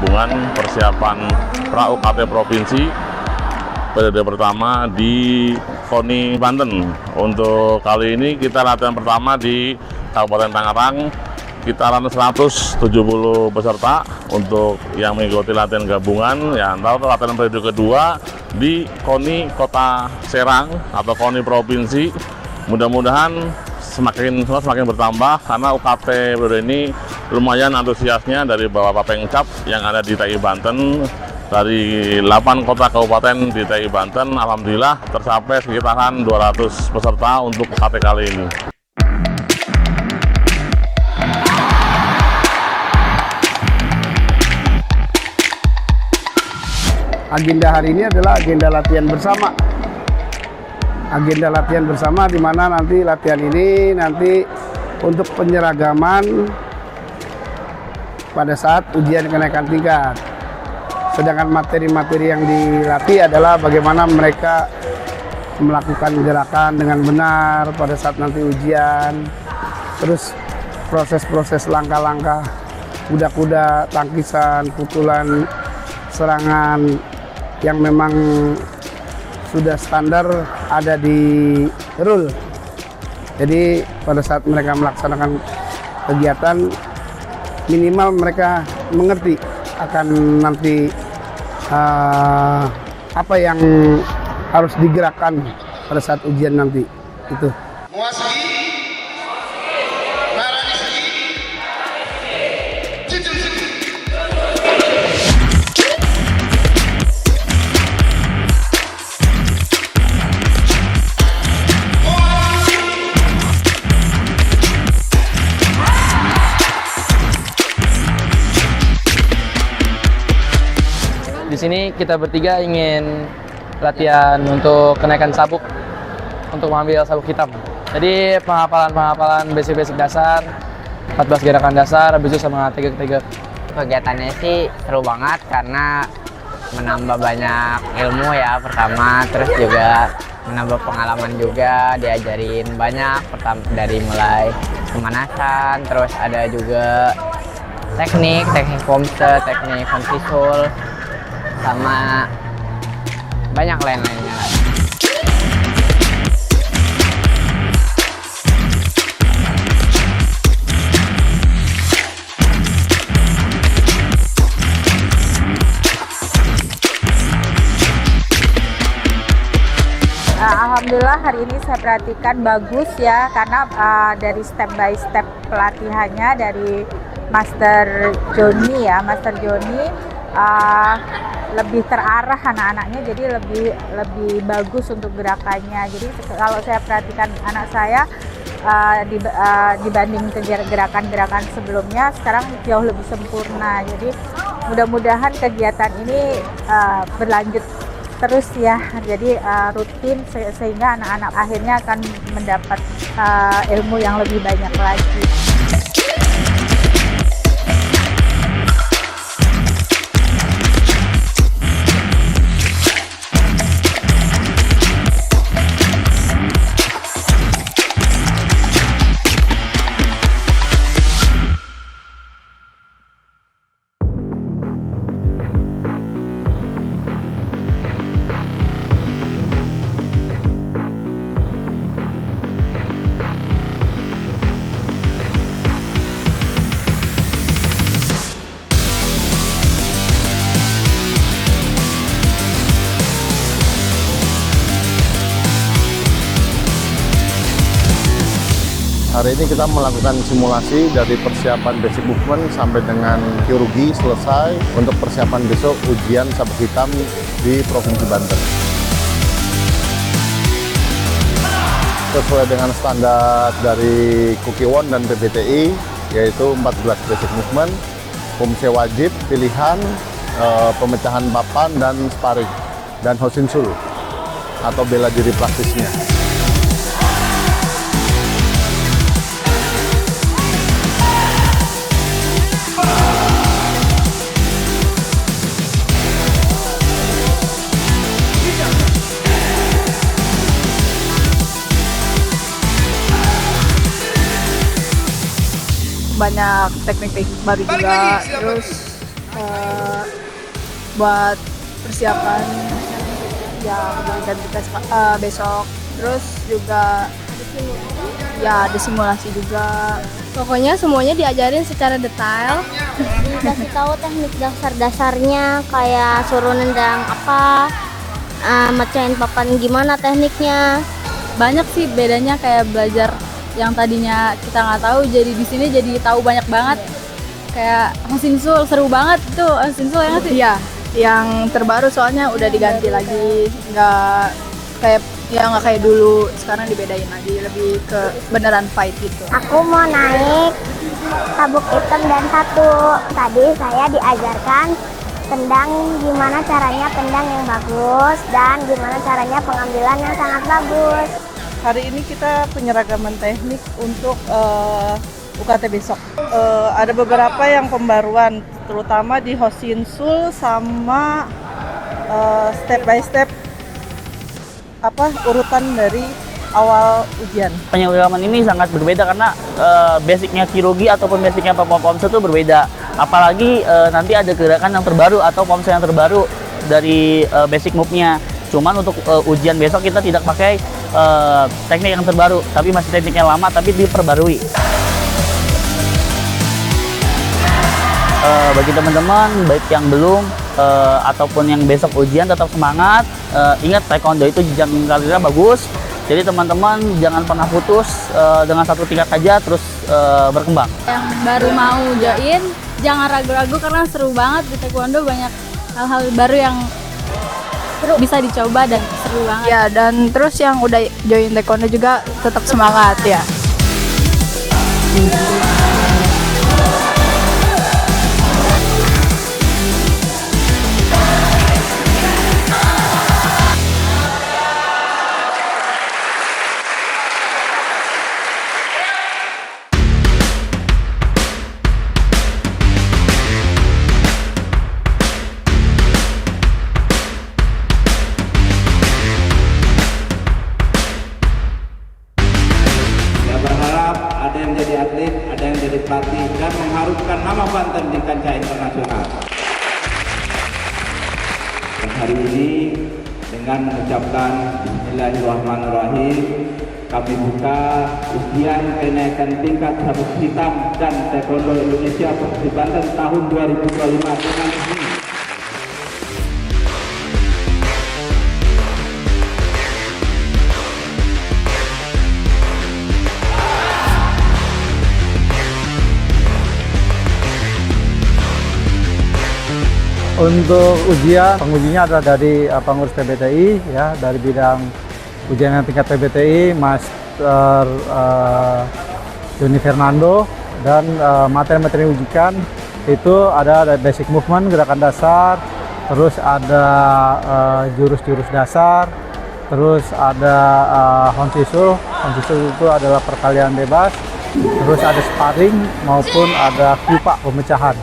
Gabungan persiapan pra-UKT Provinsi periode pertama di KONI Banten. Untuk kali ini kita latihan pertama di Kabupaten Tangerang. Kita ada 170 peserta untuk yang mengikuti latihan gabungan. Ya, ntar latihan periode kedua di KONI Kota Serang atau KONI Provinsi. Mudah-mudahan semakin bertambah karena UKT periode ini lumayan antusiasnya dari Bapak Pengcap yang ada di TI Banten. Dari 8 kota kabupaten di TI Banten, alhamdulillah tercapai sekitaran 200 peserta untuk UKT kali ini. Agenda hari ini adalah agenda latihan bersama. Agenda latihan bersama di mana nanti latihan ini untuk penyeragaman pada saat ujian kenaikan tingkat. Sedangkan materi-materi yang dilatih adalah bagaimana mereka melakukan gerakan dengan benar pada saat nanti ujian. Terus proses-proses langkah-langkah kuda-kuda, tangkisan, pukulan, serangan yang memang sudah standar ada di rule. Jadi pada saat mereka melaksanakan kegiatan minimal mereka mengerti akan nanti apa yang harus digerakkan pada saat ujian nanti itu. Di sini kita bertiga ingin latihan untuk kenaikan sabuk, untuk mengambil sabuk hitam. Jadi penghafalan basic dasar, 14 gerakan dasar, habis itu sama tegak-tegak. Kegiatannya sih seru banget karena menambah banyak ilmu ya pertama, terus juga menambah pengalaman juga, diajarin banyak dari mulai pemanasan, terus ada juga teknik komset, teknik kompisul, sama banyak lain-lainnya. Alhamdulillah hari ini saya perhatikan bagus ya, karena dari step by step pelatihannya dari Master Joni lebih terarah anak-anaknya, jadi lebih bagus untuk gerakannya. Jadi kalau saya perhatikan anak saya dibanding gerakan-gerakan sebelumnya, sekarang jauh lebih sempurna. Jadi mudah-mudahan kegiatan ini berlanjut terus ya, jadi rutin sehingga anak-anak akhirnya akan mendapat ilmu yang lebih banyak lagi. Hari ini kita melakukan simulasi dari persiapan basic movement sampai dengan kirurgi selesai untuk persiapan besok ujian sabuk hitam di Provinsi Banten. Sesuai dengan standar dari Kukiwon dan PBTI, yaitu 14 basic movement, pumse wajib, pilihan, pemecahan papan, dan sparring, dan hosinsul atau bela diri praktisnya. Banyak teknik-teknik baru juga, terus buat persiapan yang identitas besok. Terus juga ya ada simulasi juga. Pokoknya semuanya diajarin secara detail. Dikasih tahu teknik dasar-dasarnya kayak suruh nendang apa, mecahin papan gimana tekniknya. Banyak sih bedanya kayak belajar yang tadinya kita nggak tahu jadi di sini jadi tahu banyak banget. Kayak Hosinsul seru banget tuh Hosinsul yang sih. Iya, yang terbaru soalnya udah diganti lagi, nggak kayak dulu. Sekarang dibedain lagi, lebih ke beneran fight gitu. Aku mau naik sabuk hitam dan satu. Tadi saya diajarkan tendang gimana caranya tendang yang bagus dan gimana caranya pengambilan yang sangat bagus. Hari ini kita penyeragaman teknik untuk UKT besok. Ada beberapa yang pembaruan, terutama di Hosinsul sama step by step urutan dari awal ujian. Penyeragaman ini sangat berbeda karena basicnya kirurgi ataupun basicnya pomse itu berbeda. Apalagi nanti ada gerakan yang terbaru atau pomse yang terbaru dari basic move-nya. Cuman untuk ujian besok kita tidak pakai teknik yang terbaru, tapi masih teknik yang lama tapi diperbarui. Bagi teman-teman baik yang belum ataupun yang besok ujian tetap semangat. Ingat taekwondo itu jenjang karirnya bagus. Jadi teman-teman jangan pernah putus dengan satu tingkat aja terus berkembang. Yang baru mau join jangan ragu-ragu karena seru banget di taekwondo, banyak hal-hal baru yang bisa dicoba dan seru banget. Ya, dan terus yang udah join taekwondo juga tetap semangat ya. Ada yang jadi atlet, ada yang jadi pelatih, dan mengharumkan nama Banten di kancah internasional. Dan hari ini dengan mengucapkan Bismillahirrahmanirrahim, kami buka ujian kenaikan tingkat sabuk hitam dan taekwondo Indonesia Provinsi Banten tahun 2025 dengan ini. Untuk ujian, pengujinya adalah dari pengurus PBTI, ya, dari bidang ujian yang tingkat PBTI, Master Joni Fernando, dan materi-materi ujikan itu ada dari basic movement, gerakan dasar, terus ada jurus-jurus dasar, terus ada Honsisul. Honsisul itu adalah perkalian bebas, terus ada sparring maupun ada kyupa, pemecahan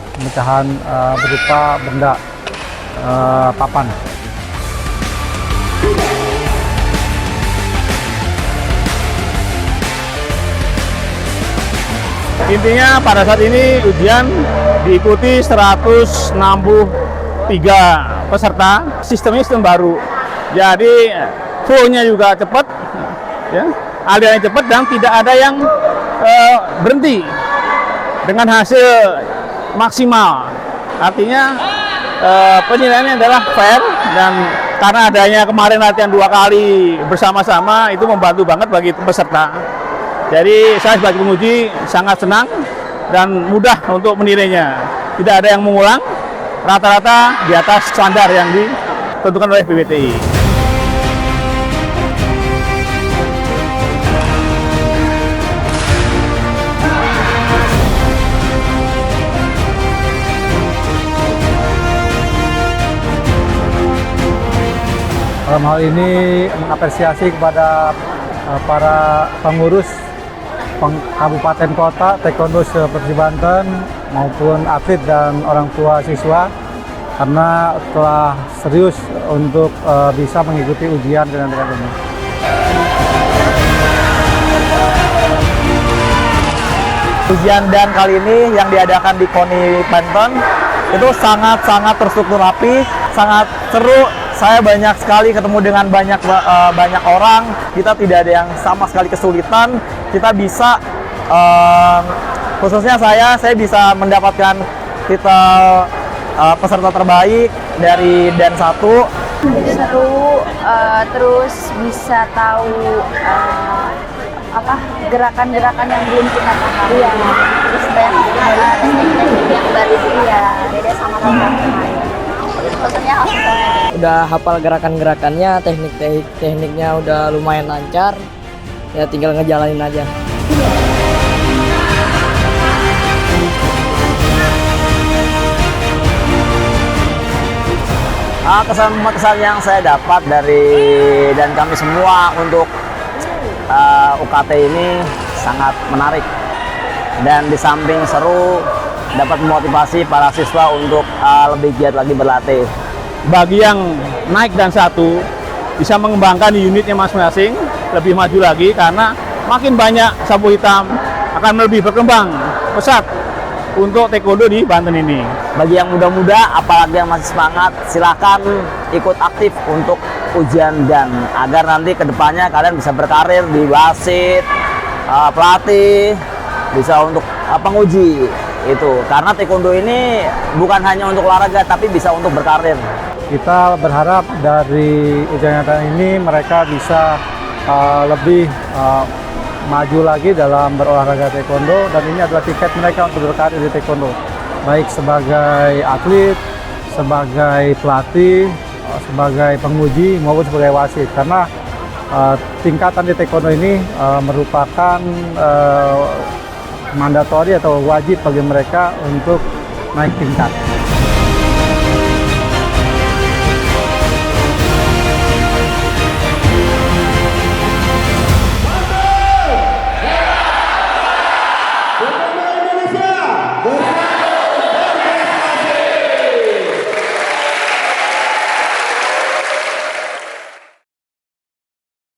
berupa benda papan. Intinya pada saat ini ujian diikuti 163 peserta. Sistemnya sistem baru, jadi flow-nya juga cepat, ya, alirannya cepat dan tidak ada yang berhenti dengan hasil maksimal. Artinya penilaiannya adalah fair, dan karena adanya kemarin latihan 2 kali bersama-sama itu membantu banget bagi peserta. Jadi saya sebagai penguji sangat senang dan mudah untuk menilainya. Tidak ada yang mengulang, rata-rata di atas standar yang ditentukan oleh PBTI. Dalam hal ini mengapresiasi kepada para pengurus kabupaten kota taekwondo seperti Banten maupun atlet dan orang tua siswa karena telah serius untuk bisa mengikuti ujian dengan ini. Ujian dan kali ini yang diadakan di KONI Banten itu sangat terstruktur rapi, sangat seru. Saya banyak sekali ketemu dengan banyak orang. Kita tidak ada yang sama sekali kesulitan. Kita bisa khususnya saya bisa mendapatkan titel peserta terbaik dari Dan 1. Seru, terus bisa tahu gerakan-gerakan yang belum kita paham. Iya. Terus banyak teknik-teknik yang baru. Iya, beda sama lomba kemarin. Maksudnya Udah hafal gerakan-gerakannya, tekniknya udah lumayan lancar. Ya tinggal ngejalanin aja. Kesan yang saya dapat dan kami semua untuk UKT ini sangat menarik, dan di samping seru dapat memotivasi para siswa untuk lebih giat lagi berlatih. Bagi yang naik Dan 1 bisa mengembangkan di unitnya masing-masing, lebih maju lagi karena makin banyak sapu hitam akan lebih berkembang pesat untuk taekwondo di Banten ini. Bagi yang muda-muda, apalagi yang masih semangat, silakan ikut aktif untuk ujian Dan, agar nanti kedepannya kalian bisa berkarir di wasit, pelatih, bisa untuk penguji itu. Karena taekwondo ini bukan hanya untuk olahraga, tapi bisa untuk berkarir. Kita berharap dari ujian nyata ini mereka bisa lebih maju lagi dalam berolahraga taekwondo, dan ini adalah tiket mereka untuk berkarir di taekwondo, baik sebagai atlet, sebagai pelatih, sebagai penguji maupun sebagai wasit, karena tingkatan di taekwondo ini merupakan mandatori atau wajib bagi mereka untuk naik tingkat.